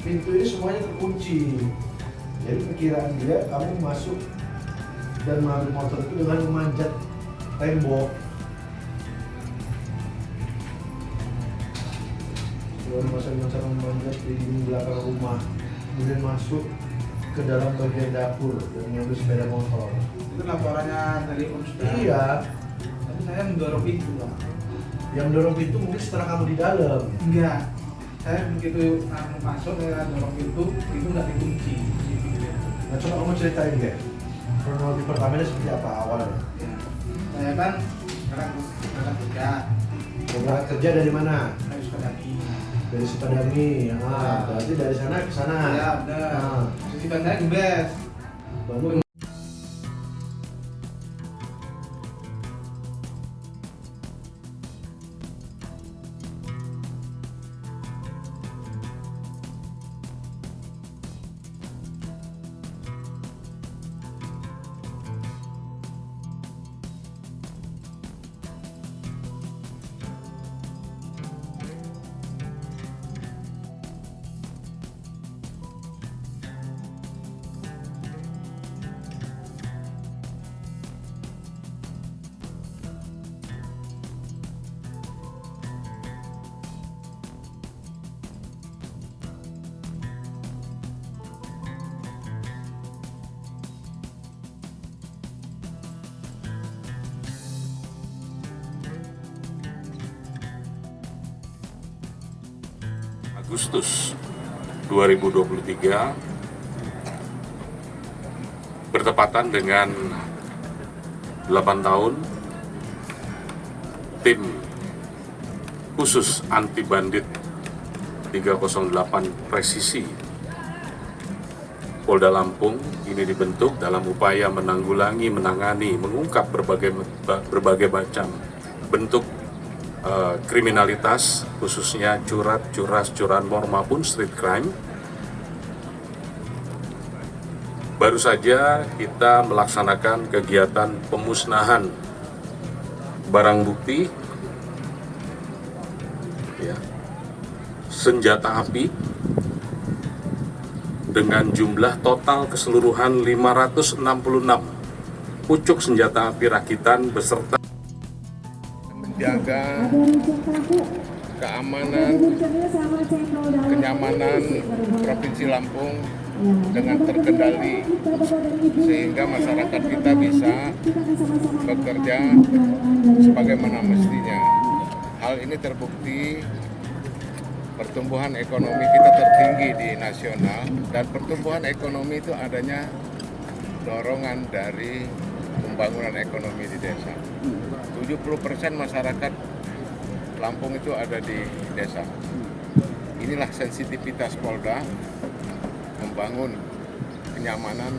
Pintu ini semuanya terkunci. Jadi perkiraan dia kamu masuk dan mengambil motor itu dengan memanjat tembok. Lalu masa memanjat di belakang rumah, kemudian masuk ke dalam bagian dapur dan mengambil sepeda motor. Itu laporannya dari Om Sudah. Iya. Tapi saya mendorong pintu, Pak. Yang mendorong pintu mungkin setelah kamu di dalam. Enggak. Saya begitu masuk, saya dorong pintu nggak dikunci. Nah, coba kamu ceritain deh, kronologi pertamanya seperti apa awalnya? Ya. Saya kan sekarang kerja. Berangkat kerja dari mana? Dari Sukadaki. Dari Sukadami. Ah, berarti dari sana ke sana. Ya, benar. Ah. Titipan saya Gembes. Baru Agustus 2023 bertepatan dengan 8 tahun tim khusus anti bandit 308 presisi Polda Lampung ini dibentuk dalam upaya menanggulangi, menangani, mengungkap berbagai macam bentuk kriminalitas, khususnya curanmor maupun street crime. Baru saja kita melaksanakan kegiatan pemusnahan barang bukti, ya, senjata api dengan jumlah total keseluruhan 566 pucuk senjata api rakitan beserta menjaga keamanan, kenyamanan Provinsi Lampung dengan terkendali sehingga masyarakat kita bisa bekerja sebagaimana mestinya. Hal ini terbukti pertumbuhan ekonomi kita tertinggi di nasional, dan pertumbuhan ekonomi itu adanya dorongan dari pembangunan ekonomi di desa. 70% masyarakat Lampung itu ada di desa. Inilah sensitivitas Polda membangun kenyamanan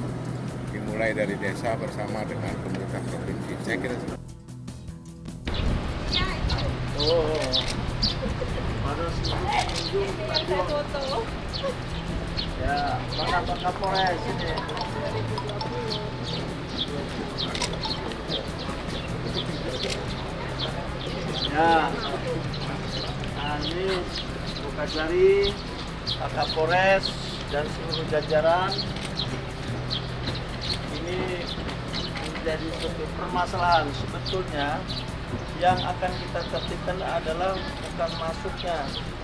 dimulai dari desa bersama dengan pemerintah provinsi. Saya kira ya, Pak Kapolres ini. Ya, nah ini buka jari Pak Kapolres dan seluruh jajaran. Ini menjadi suatu permasalahan sebetulnya. Yang akan kita tertibkan adalah bukan masuknya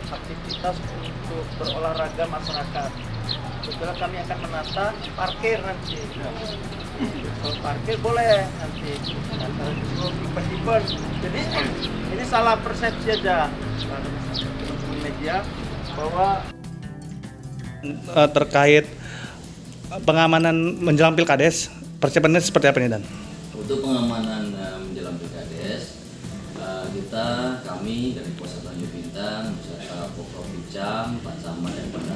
aktivitas untuk berolahraga masyarakat. Kebetulan kami akan menata parkir nanti. Kalau parkir boleh nanti. Event. Jadi ini salah persepsi aja media bahwa terkait pengamanan menjelang Pilkades, persiapannya seperti apa nih, Dan? Untuk pengamanan menjelang Pilkades, kami dari Polsek Tanjung Bintang beserta Pokok Bicam, Pak Samad dan Pak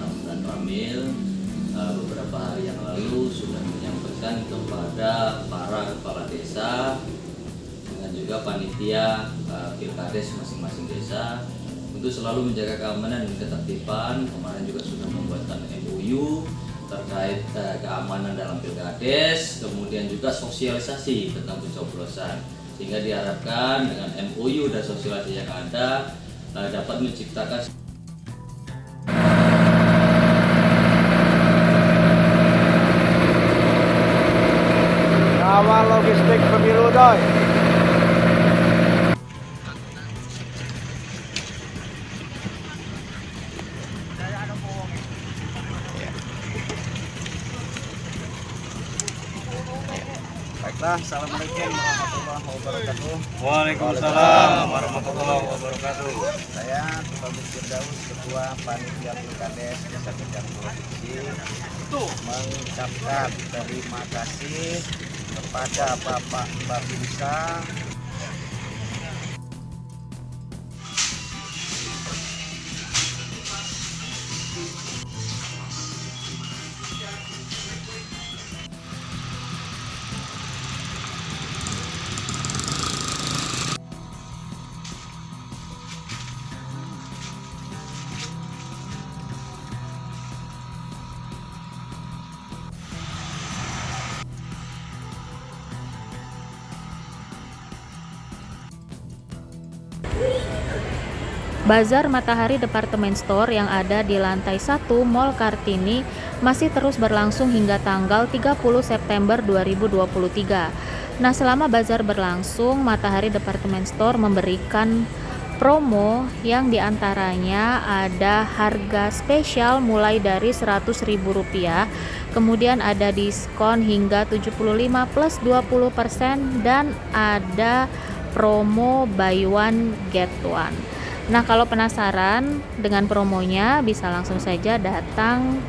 Ramil beberapa hari yang lalu sudah menyampaikan disampaikan kepada para kepala desa dengan juga panitia Pilkades masing-masing desa untuk selalu menjaga keamanan dan ketertiban. Kemarin juga sudah membuatkan MOU terkait keamanan dalam Pilkades, kemudian juga sosialisasi tentang pencoblosan, sehingga diharapkan dengan MOU dan sosialisasi yang ada dapat menciptakan Awal logistik pemilu doi. Baiklah, assalamualaikum warahmatullahi wabarakatuh. Waalaikumsalam warahmatullahi wabarakatuh. Saya Taufik Firdaus, Ketua Panitia Pilkades Desa Kejar Provinsi, mengucapkan terima kasih kepada Bapak Babinsa Bazar Matahari Department Store yang ada di lantai 1 Mall Kartini masih terus berlangsung hingga tanggal 30 September 2023. Nah, selama bazar berlangsung, Matahari Department Store memberikan promo yang diantaranya ada harga spesial mulai dari Rp100.000, kemudian ada diskon hingga 75 plus 20%, dan ada promo buy one get one. Nah, kalau penasaran dengan promonya bisa langsung saja datang.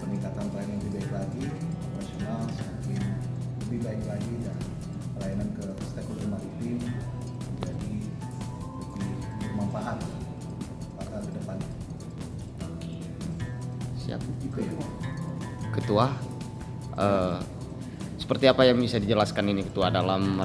peningkatan pelayanan lebih baik lagi, operasional semakin lebih baik lagi, dan pelayanan ke stakeholder maritim menjadi lebih bermanfaat pada ke depan. Siap. Ketua, seperti apa yang bisa dijelaskan ini Ketua dalam